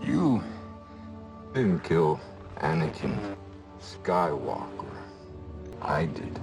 You didn't kill Anakin Skywalker. I did.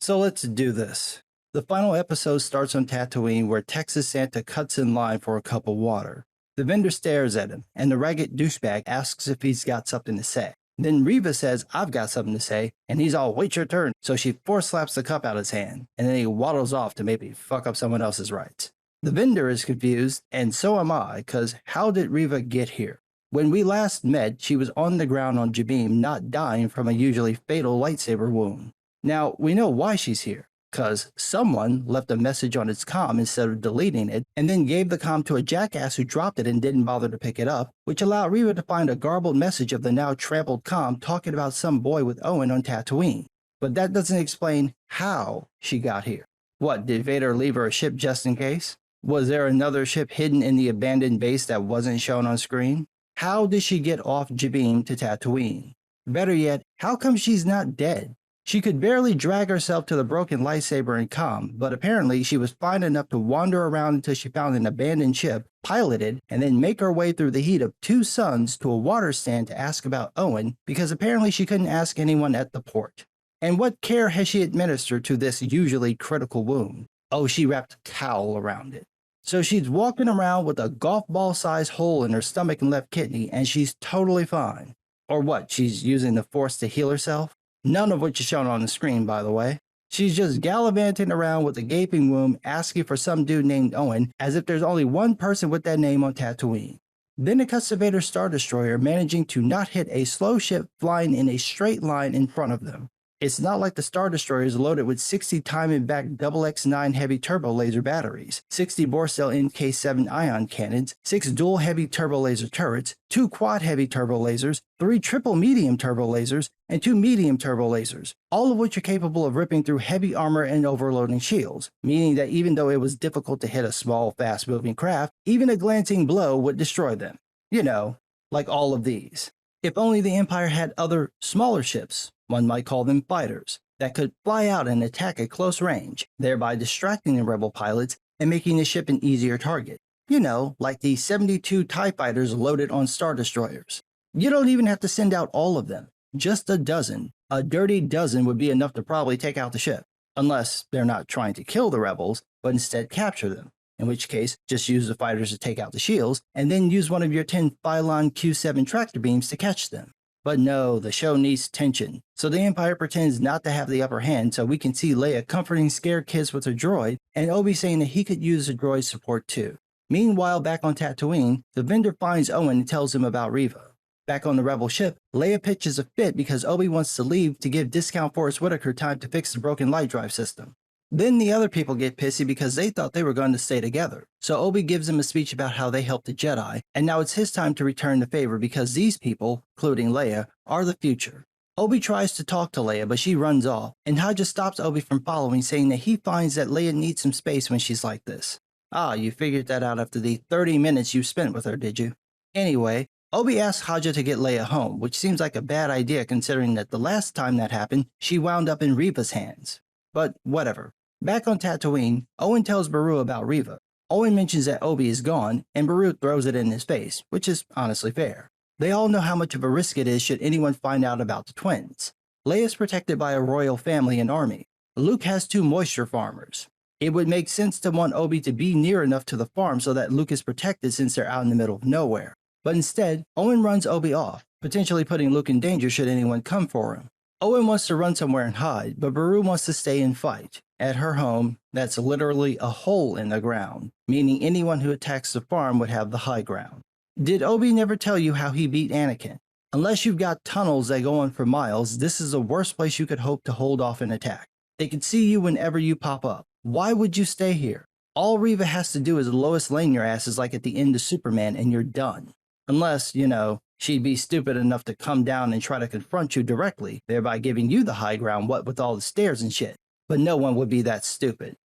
So let's do this. The final episode starts on Tatooine where Texas Santa cuts in line for a cup of water. The vendor stares at him, and the ragged douchebag asks if he's got something to say. Then Reva says, I've got something to say, and he's all, wait your turn, so she force slaps the cup out of his hand, and then he waddles off to maybe fuck up someone else's rights. The vendor is confused, and so am I, cause how did Reva get here? When we last met, she was on the ground on Jabeam, not dying from a usually fatal lightsaber wound. Now, we know why she's here, cause someone left a message on its comm instead of deleting it, and then gave the comm to a jackass who dropped it and didn't bother to pick it up, which allowed Reva to find a garbled message of the now trampled comm talking about some boy with Owen on Tatooine. But that doesn't explain how she got here. What, did Vader leave her a ship just in case? Was there another ship hidden in the abandoned base that wasn't shown on screen? How did she get off Jabeam to Tatooine? Better yet, how come she's not dead? She could barely drag herself to the broken lightsaber and comm, but apparently she was fine enough to wander around until she found an abandoned ship, pilot it, and then make her way through the heat of 2 suns to a water stand to ask about Owen, because apparently she couldn't ask anyone at the port. And what care has she administered to this usually critical wound? Oh, she wrapped a towel around it. So she's walking around with a golf ball-sized hole in her stomach and left kidney, and she's totally fine. Or what, she's using the Force to heal herself? None of which is shown on the screen, by the way. She's just gallivanting around with a gaping wound asking for some dude named Owen, as if there's only one person with that name on Tatooine. Then it cuts to Vader's Star Destroyer managing to not hit a slow ship flying in a straight line in front of them. It's not like the Star Destroyer is loaded with 60 timing back XX9 heavy turbo laser batteries, 60 Borstel NK7 ion cannons, 6 dual heavy turbo laser turrets, 2 quad heavy turbo lasers, 3 triple medium turbo lasers, and 2 medium turbo lasers, all of which are capable of ripping through heavy armor and overloading shields, meaning that even though it was difficult to hit a small, fast-moving craft, even a glancing blow would destroy them. You know, like all of these. If only the Empire had other, smaller ships, one might call them fighters, that could fly out and attack at close range, thereby distracting the rebel pilots and making the ship an easier target. You know, like the 72 TIE fighters loaded on Star Destroyers. You don't even have to send out all of them, just a dozen. A dirty dozen would be enough to probably take out the ship, unless they're not trying to kill the rebels, but instead capture them. In which case, just use the fighters to take out the shields, and then use one of your 10 Phylon Q7 tractor beams to catch them. But no, the show needs tension, so the Empire pretends not to have the upper hand so we can see Leia comforting scared kids with her droid, and Obi saying that he could use the droid's support too. Meanwhile, back on Tatooine, the vendor finds Owen and tells him about Reva. Back on the rebel ship, Leia pitches a fit because Obi wants to leave to give Discount Forrest Whitaker time to fix the broken light drive system. Then the other people get pissy because they thought they were going to stay together. So Obi gives him a speech about how they helped the Jedi, and now it's his time to return the favor because these people, including Leia, are the future. Obi tries to talk to Leia, but she runs off, and Haja stops Obi from following, saying that he finds that Leia needs some space when she's like this. Ah, you figured that out after the 30 minutes you spent with her, did you? Anyway, Obi asks Haja to get Leia home, which seems like a bad idea considering that the last time that happened, she wound up in Reva's hands. But whatever. Back on Tatooine, Owen tells Beru about Reva. Owen mentions that Obi is gone, and Beru throws it in his face, which is honestly fair. They all know how much of a risk it is should anyone find out about the twins. Leia is protected by a royal family and army. Luke has 2 moisture farmers. It would make sense to want Obi to be near enough to the farm so that Luke is protected since they're out in the middle of nowhere. But instead, Owen runs Obi off, potentially putting Luke in danger should anyone come for him. Owen wants to run somewhere and hide, but Beru wants to stay and fight. At her home, that's literally a hole in the ground, meaning anyone who attacks the farm would have the high ground. Did Obi never tell you how he beat Anakin? Unless you've got tunnels that go on for miles, this is the worst place you could hope to hold off an attack. They can see you whenever you pop up. Why would you stay here? All Reva has to do is Lois Lane your asses like at the end of Superman and you're done. Unless, you know, she'd be stupid enough to come down and try to confront you directly, thereby giving you the high ground what with all the stairs and shit. but no one would be that stupid.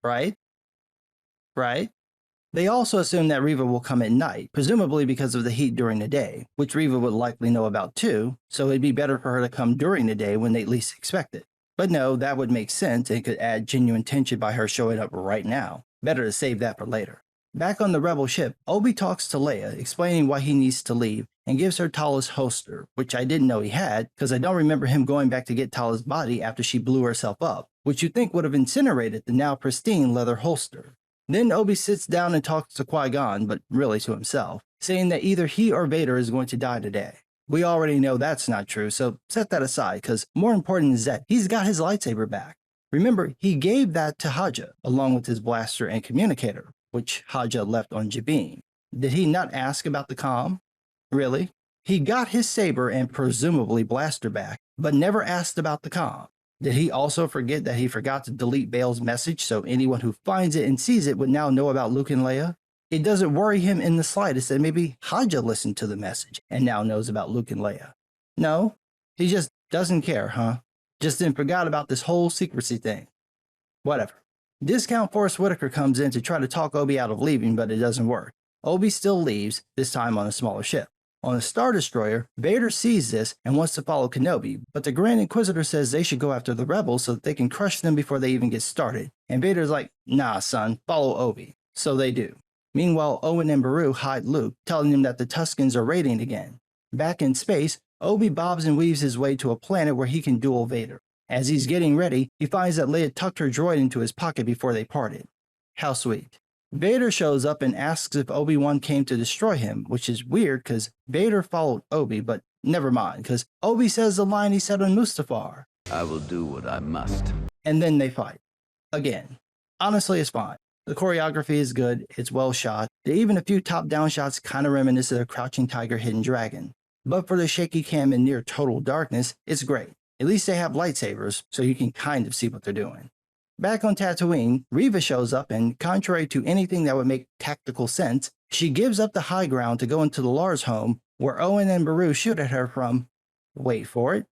Right? Right? They also assume that Reva will come at night, presumably because of the heat during the day, which Reva would likely know about too, so it'd be better for her to come during the day when they least expect it. But no, that would make sense and could add genuine tension by her showing up right now. Better to save that for later. Back on the rebel ship, Obi talks to Leia, explaining why he needs to leave, and gives her Tala's holster, which I didn't know he had, because I don't remember him going back to get Tala's body after she blew herself up, which you'd think would have incinerated the now pristine leather holster. Then Obi sits down and talks to Qui-Gon, but really to himself, saying that either he or Vader is going to die today. We already know that's not true, so set that aside, because more important is that he's got his lightsaber back. Remember, he gave that to Haja, along with his blaster and communicator, which Haja left on Jabin. Did he not ask about the comm? Really? He got his saber and presumably blaster back, but never asked about the comm. Did he also forget that he forgot to delete Bail's message so anyone who finds it and sees it would now know about Luke and Leia? It doesn't worry him in the slightest that maybe Haja listened to the message and now knows about Luke and Leia. No, he just doesn't care, huh? Just then forgot about this whole secrecy thing. Whatever. Discount Forrest Whitaker comes in to try to talk Obi out of leaving, but it doesn't work. Obi still leaves, this time on a smaller ship. On a Star Destroyer, Vader sees this and wants to follow Kenobi, but the Grand Inquisitor says they should go after the rebels so that they can crush them before they even get started. And Vader's like, nah son, follow Obi. So they do. Meanwhile, Owen and Beru hide Luke, telling him that the Tuskens are raiding again. Back in space, Obi bobs and weaves his way to a planet where he can duel Vader. As he's getting ready, he finds that Leia tucked her droid into his pocket before they parted. How sweet. Vader shows up and asks if Obi-Wan came to destroy him, which is weird because Vader followed Obi, but never mind, because Obi says the line he said on Mustafar. I will do what I must. And then they fight. Again. Honestly, it's fine. The choreography is good, it's well shot. There are even a few top-down shots kind of reminiscent of Crouching Tiger, Hidden Dragon. But for the shaky cam in near total darkness, it's great. At least they have lightsabers, so you can kind of see what they're doing. Back on Tatooine, Reva shows up and, contrary to anything that would make tactical sense, she gives up the high ground to go into the Lars home, where Owen and Beru shoot at her from, wait for it,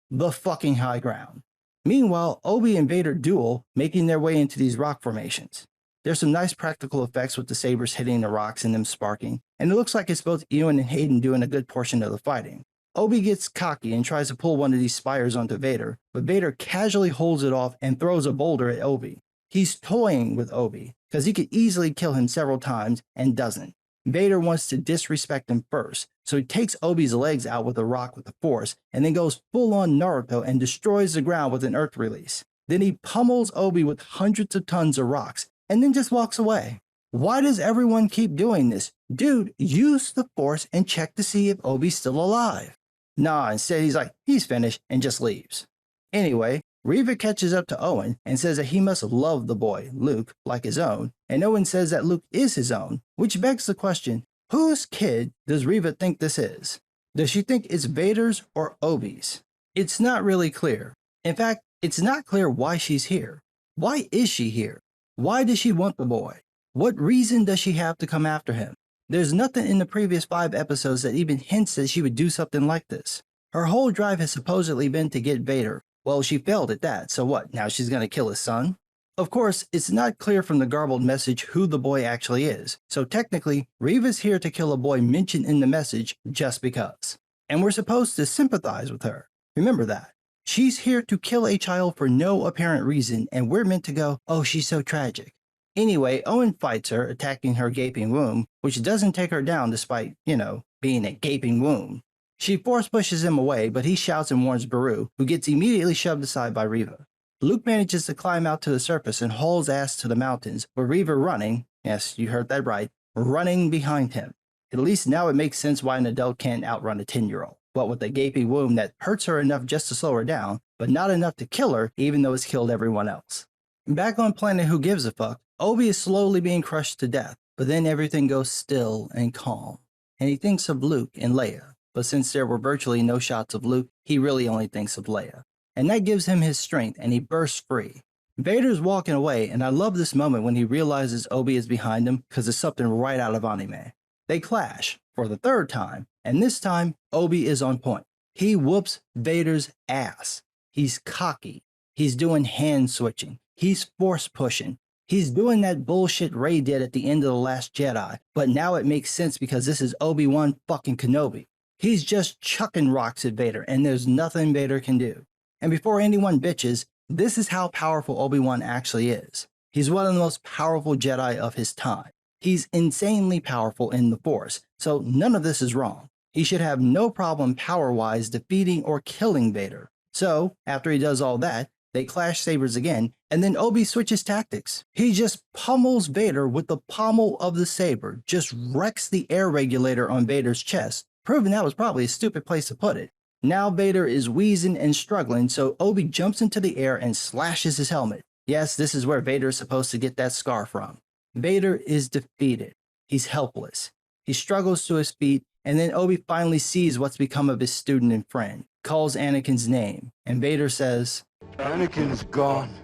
the fucking high ground. Meanwhile, Obi and Vader duel, making their way into these rock formations. There's some nice practical effects with the sabers hitting the rocks and them sparking, and it looks like it's both Ewan and Hayden doing a good portion of the fighting. Obi gets cocky and tries to pull one of these spires onto Vader, but Vader casually holds it off and throws a boulder at Obi. He's toying with Obi, because he could easily kill him several times and doesn't. Vader wants to disrespect him first, so he takes Obi's legs out with a rock with the Force, and then goes full-on Naruto and destroys the ground with an Earth release. Then he pummels Obi with hundreds of tons of rocks, and then just walks away. Why does everyone keep doing this? Dude, use the Force and check to see if Obi's still alive. Nah, instead he's like, he's finished, and just leaves. Anyway, Reva catches up to Owen and says that he must love the boy, Luke, like his own, and Owen says that Luke is his own, which begs the question, whose kid does Reva think this is? Does she think it's Vader's or Obi's? It's not really clear. In fact, it's not clear why she's here. Why is she here? Why does she want the boy? What reason does she have to come after him? There's nothing in the previous 5 episodes that even hints that she would do something like this. Her whole drive has supposedly been to get Vader. Well, she failed at that, so what, now she's gonna kill his son? Of course, it's not clear from the garbled message who the boy actually is, so technically, Reva's here to kill a boy mentioned in the message just because. And we're supposed to sympathize with her. Remember that. She's here to kill a child for no apparent reason, and we're meant to go, oh, she's so tragic. Anyway, Owen fights her, attacking her gaping womb, which doesn't take her down despite, being a gaping womb. She force pushes him away, but he shouts and warns Beru, who gets immediately shoved aside by Reva. Luke manages to climb out to the surface and hauls ass to the mountains, with Reva running, yes, you heard that right, running behind him. At least now it makes sense why an adult can't outrun a 10-year-old, but with a gaping womb that hurts her enough just to slow her down, but not enough to kill her, even though it's killed everyone else. Back on planet Who Gives a Fuck, Obi is slowly being crushed to death, but then everything goes still and calm, and he thinks of Luke and Leia, but since there were virtually no shots of Luke, he really only thinks of Leia. And that gives him his strength, and he bursts free. Vader's walking away, and I love this moment when he realizes Obi is behind him, because it's something right out of anime. They clash, for the 3rd time, and this time, Obi is on point. He whoops Vader's ass. He's cocky. He's doing hand switching. He's force pushing. He's doing that bullshit Rey did at the end of The Last Jedi, but now it makes sense because this is Obi Wan fucking Kenobi. He's just chucking rocks at Vader, and there's nothing Vader can do. And before anyone bitches, this is how powerful Obi-Wan actually is. He's one of the most powerful Jedi of his time. He's insanely powerful in the Force, so none of this is wrong. He should have no problem power-wise defeating or killing Vader. So, after he does all that, they clash sabers again, and then Obi switches tactics. He just pummels Vader with the pommel of the saber, just wrecks the air regulator on Vader's chest, proving that was probably a stupid place to put it. Now Vader is wheezing and struggling, so Obi jumps into the air and slashes his helmet. Yes, this is where Vader is supposed to get that scar from. Vader is defeated. He's helpless. He struggles to his feet, and then Obi finally sees what's become of his student and friend, calls Anakin's name, and Vader says, Anakin's gone.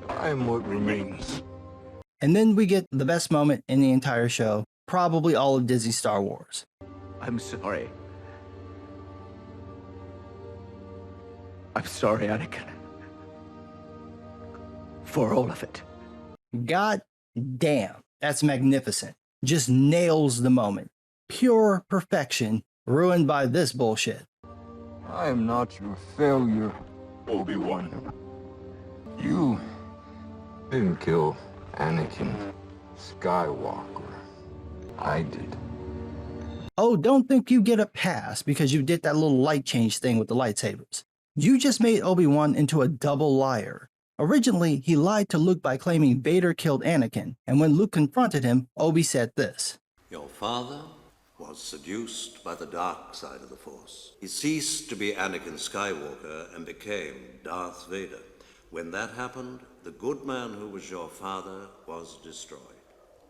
I am what remains. And then we get the best moment in the entire show, probably all of Disney Star Wars. I'm sorry. I'm sorry, Anakin. For all of it. God damn, that's magnificent. Just nails the moment. Pure perfection, ruined by this bullshit. I am not your failure, Obi-Wan. You didn't kill Anakin Skywalker. I did. Oh, don't think you get a pass because you did that little light change thing with the lightsabers. You just made Obi-Wan into a double liar. Originally, he lied to Luke by claiming Vader killed Anakin, and when Luke confronted him, Obi said this. Your father was seduced by the dark side of the Force. He ceased to be Anakin Skywalker and became Darth Vader. When that happened, the good man who was your father was destroyed.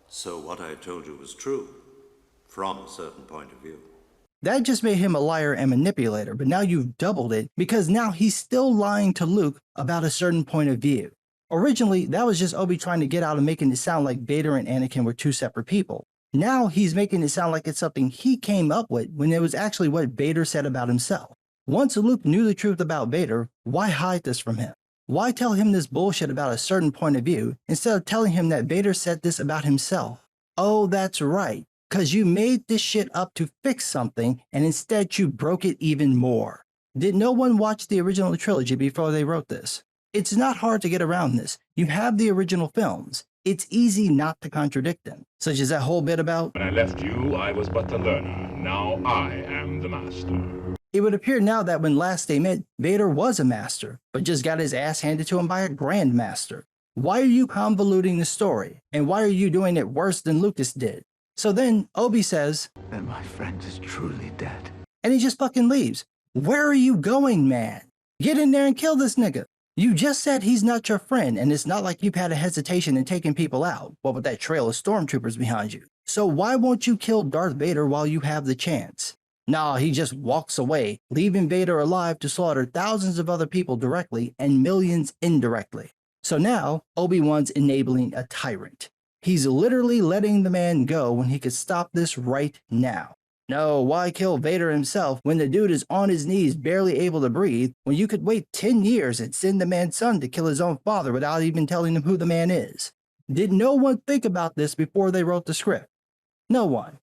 So what I told you was true, from a certain point of view. That just made him a liar and manipulator, but now you've doubled it because now he's still lying to Luke about a certain point of view. Originally, that was just Obi trying to get out and making it sound like Vader and Anakin were two separate people. Now he's making it sound like it's something he came up with when it was actually what Vader said about himself. Once Luke knew the truth about Vader, why hide this from him? Why tell him this bullshit about a certain point of view instead of telling him that Vader said this about himself? Oh, that's right. Because you made this shit up to fix something, and instead you broke it even more. Did no one watch the original trilogy before they wrote this? It's not hard to get around this. You have the original films. It's easy not to contradict them, such as that whole bit about, When I left you, I was but the learner. Now I am the master. It would appear now that when last they met, Vader was a master, but just got his ass handed to him by a grandmaster. Why are you convoluting the story? And why are you doing it worse than Lucas did? So then Obi says, Then my friend is truly dead. and he just fucking leaves. Where are you going, man? Get in there and kill this nigga. You just said he's not your friend, and it's not like you've had a hesitation in taking people out, what with that trail of stormtroopers behind you. So why won't you kill Darth Vader while you have the chance? Nah, he just walks away, leaving Vader alive to slaughter thousands of other people directly and millions indirectly. So now, Obi-Wan's enabling a tyrant. He's literally letting the man go when he could stop this right now. No, why kill Vader himself when the dude is on his knees barely able to breathe when you could wait 10 years and send the man's son to kill his own father without even telling him who the man is? Did no one think about this before they wrote the script? No one.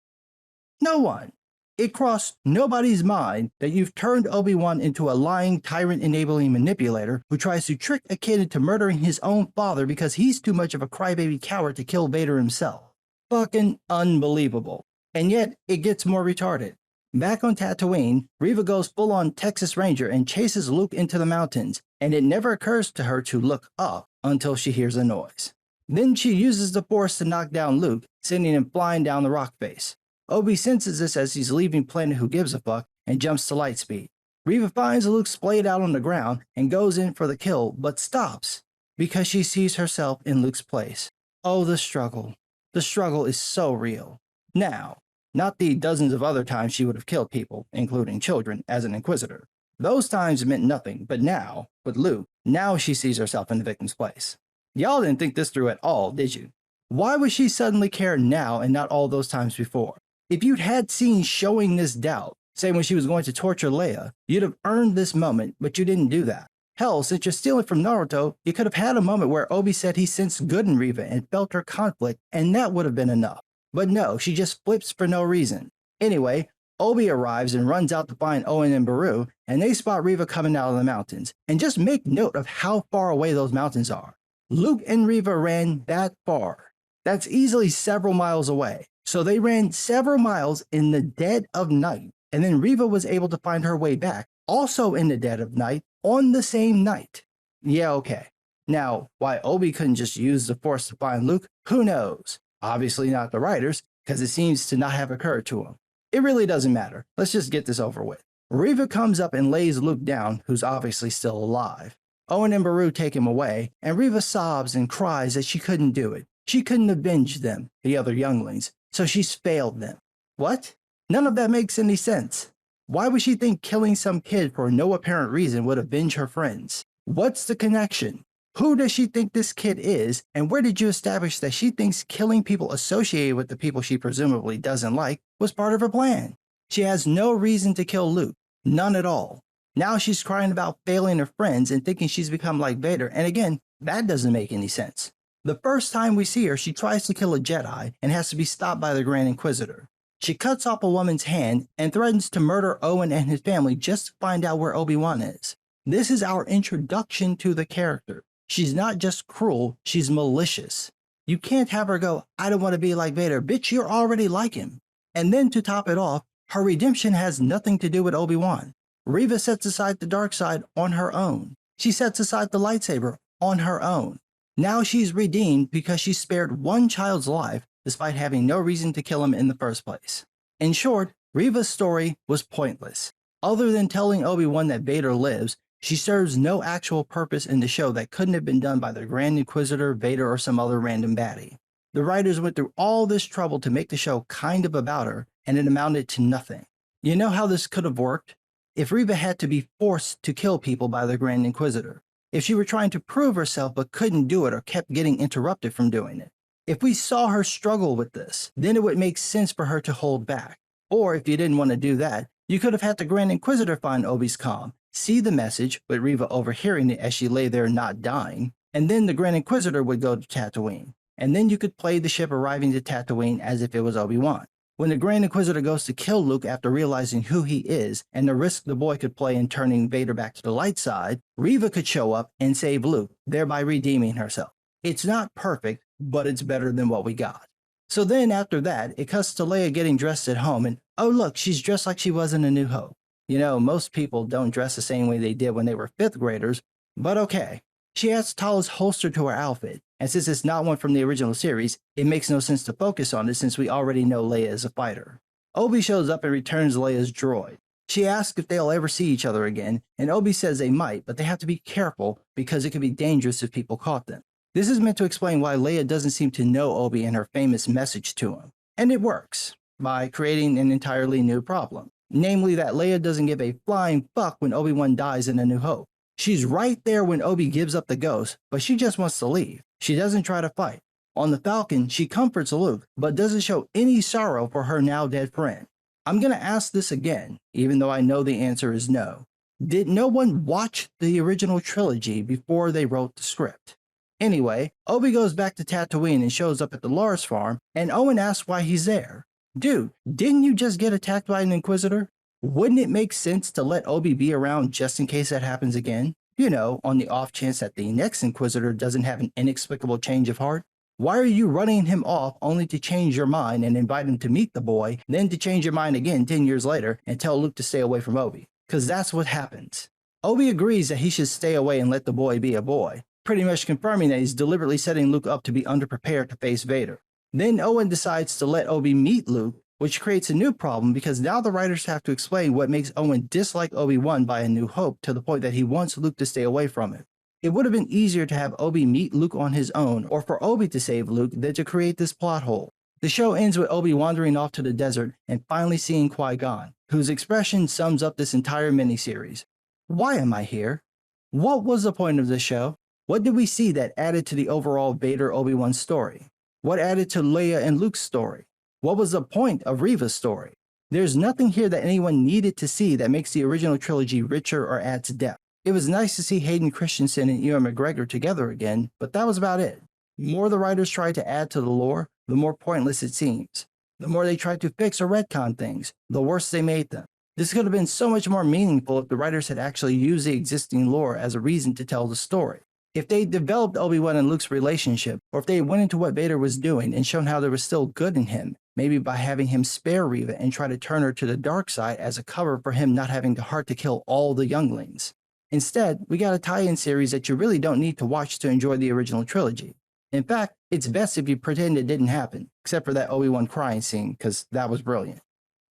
No one. It crossed nobody's mind that you've turned Obi-Wan into a lying, tyrant-enabling manipulator who tries to trick a kid into murdering his own father because he's too much of a crybaby coward to kill Vader himself. Fucking unbelievable. And yet, it gets more retarded. Back on Tatooine, Reva goes full-on Texas Ranger and chases Luke into the mountains, and it never occurs to her to look up until she hears a noise. Then she uses the Force to knock down Luke, sending him flying down the rock face. Obi senses this as he's leaving Planet Who Gives a Fuck and jumps to light speed. Reva finds Luke splayed out on the ground and goes in for the kill, but stops because she sees herself in Luke's place. Oh, the struggle. The struggle is so real. Now, not the dozens of other times she would have killed people, including children, as an Inquisitor. Those times meant nothing, but now, with Luke, now she sees herself in the victim's place. Y'all didn't think this through at all, did you? Why would she suddenly care now and not all those times before? If you'd had scenes showing this doubt, Say when she was going to torture Leia, you'd have earned this moment, but you didn't do that. Hell, since you're stealing from Naruto, you could have had a moment where Obi said he sensed good in Reva and felt her conflict, and that would have been enough. But no, she just flips for no reason. Anyway, Obi arrives and runs out to find Owen and Baru, and they spot Reva coming out of the mountains. And just make note of how far away those mountains are. Luke and Reva ran that far. That's easily several miles away. So they ran several miles in the dead of night, and then Reva was able to find her way back, also in the dead of night, on the same night. Yeah, okay. Now, why Obi couldn't just use the Force to find Luke, who knows? Obviously not the writers, because it seems to not have occurred to him. It really doesn't matter. Let's just get this over with. Reva comes up and lays Luke down, who's obviously still alive. Owen and Baru take him away, and Reva sobs and cries that she couldn't do it. She couldn't avenge them, the other younglings, so she's failed them. What? None of that makes any sense. Why would she think killing some kid for no apparent reason would avenge her friends? What's the connection? Who does she think this kid is, and where did you establish that she thinks killing people associated with the people she presumably doesn't like was part of her plan? She has no reason to kill Luke. None at all. Now she's crying about failing her friends and thinking she's become like Vader, and again, that doesn't make any sense. The first time we see her, she tries to kill a Jedi and has to be stopped by the Grand Inquisitor. She cuts off a woman's hand and threatens to murder Owen and his family just to find out where Obi-Wan is. This is our introduction to the character. She's not just cruel, she's malicious. You can't have her go, I don't want to be like Vader. Bitch, you're already like him. And then to top it off, her redemption has nothing to do with Obi-Wan. Reva sets aside the dark side on her own. She sets aside the lightsaber on her own. Now she's redeemed because she spared one child's life despite having no reason to kill him in the first place. In short, Reva's story was pointless. Other than telling Obi-Wan that Vader lives, she serves no actual purpose in the show that couldn't have been done by the Grand Inquisitor, Vader, or some other random baddie. The writers went through all this trouble to make the show kind of about her, and it amounted to nothing. You know how this could have worked? If Reva had to be forced to kill people by the Grand Inquisitor. If she were trying to prove herself but couldn't do it or kept getting interrupted from doing it. If we saw her struggle with this, then it would make sense for her to hold back. Or if you didn't want to do that, you could have had the Grand Inquisitor find Obi's comm, see the message, with Reva overhearing it as she lay there not dying, and then the Grand Inquisitor would go to Tatooine. And then you could play the ship arriving to Tatooine as if it was Obi-Wan. When the Grand Inquisitor goes to kill Luke after realizing who he is and the risk the boy could play in turning Vader back to the light side, Reva could show up and save Luke, thereby redeeming herself. It's not perfect, but it's better than what we got. So then after that, it cuts to Leia getting dressed at home and, oh look, she's dressed like she was in A New Hope. You know, most people don't dress the same way they did when they were 5th graders, but okay. She adds Tala's holster to her outfit, and since it's not one from the original series, it makes no sense to focus on it since we already know Leia is a fighter. Obi shows up and returns Leia's droid. She asks if they'll ever see each other again, and Obi says they might, but they have to be careful because it could be dangerous if people caught them. This is meant to explain why Leia doesn't seem to know Obi and her famous message to him. And it works, by creating an entirely new problem. Namely that Leia doesn't give a flying fuck when Obi-Wan dies in A New Hope. She's right there when Obi gives up the ghost, but she just wants to leave. She doesn't try to fight. On the Falcon, she comforts Luke, but doesn't show any sorrow for her now dead friend. I'm going to ask this again, even though I know the answer is no. Did no one watch the original trilogy before they wrote the script? Anyway, Obi goes back to Tatooine and shows up at the Lars farm, and Owen asks why he's there. Dude, didn't you just get attacked by an Inquisitor? Wouldn't it make sense to let Obi be around just in case that happens again? You know, on the off chance that the next Inquisitor doesn't have an inexplicable change of heart? Why are you running him off only to change your mind and invite him to meet the boy, then to change your mind again 10 years later and tell Luke to stay away from Obi? Because that's what happens. Obi agrees that he should stay away and let the boy be a boy, pretty much confirming that he's deliberately setting Luke up to be underprepared to face Vader. Then Owen decides to let Obi meet Luke, which creates a new problem because now the writers have to explain what makes Owen dislike Obi-Wan by A New Hope to the point that he wants Luke to stay away from him. It would have been easier to have Obi meet Luke on his own or for Obi to save Luke than to create this plot hole. The show ends with Obi wandering off to the desert and finally seeing Qui-Gon, whose expression sums up this entire miniseries. Why am I here? What was the point of this show? What did we see that added to the overall Vader-Obi-Wan story? What added to Leia and Luke's story? What was the point of Reva's story? There's nothing here that anyone needed to see that makes the original trilogy richer or adds depth. It was nice to see Hayden Christensen and Ewan McGregor together again, but that was about it. The more the writers tried to add to the lore, the more pointless it seems. The more they tried to fix or retcon things, the worse they made them. This could have been so much more meaningful if the writers had actually used the existing lore as a reason to tell the story. If they developed Obi-Wan and Luke's relationship, or if they went into what Vader was doing and shown how there was still good in him, maybe by having him spare Reva and try to turn her to the dark side as a cover for him not having the heart to kill all the younglings. Instead, we got a tie-in series that you really don't need to watch to enjoy the original trilogy. In fact, it's best if you pretend it didn't happen, except for that Obi-Wan crying scene, because that was brilliant.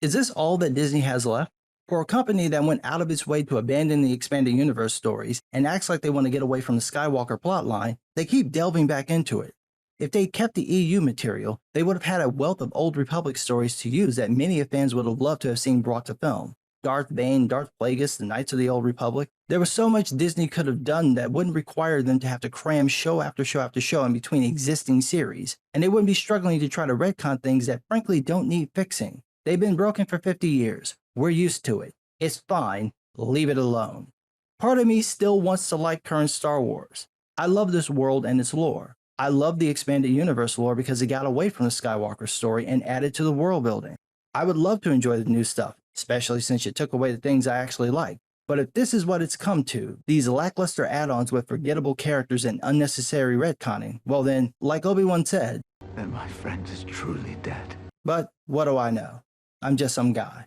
Is this all that Disney has left? For a company that went out of its way to abandon the expanded universe stories and acts like they want to get away from the Skywalker plotline, they keep delving back into it. If they kept the EU material, they would have had a wealth of Old Republic stories to use that many fans would have loved to have seen brought to film. Darth Bane, Darth Plagueis, the Knights of the Old Republic. There was so much Disney could have done that wouldn't require them to have to cram show after show after show in between existing series, and they wouldn't be struggling to try to retcon things that frankly don't need fixing. They've been broken for 50 years. We're used to it. It's fine. Leave it alone. Part of me still wants to like current Star Wars. I love this world and its lore. I love the expanded universe lore because it got away from the Skywalker story and added to the world building. I would love to enjoy the new stuff, especially since it took away the things I actually like. But if this is what it's come to, these lackluster add-ons with forgettable characters and unnecessary retconning, well then, like Obi-Wan said, then my friend is truly dead. but what do I know? I'm just some guy.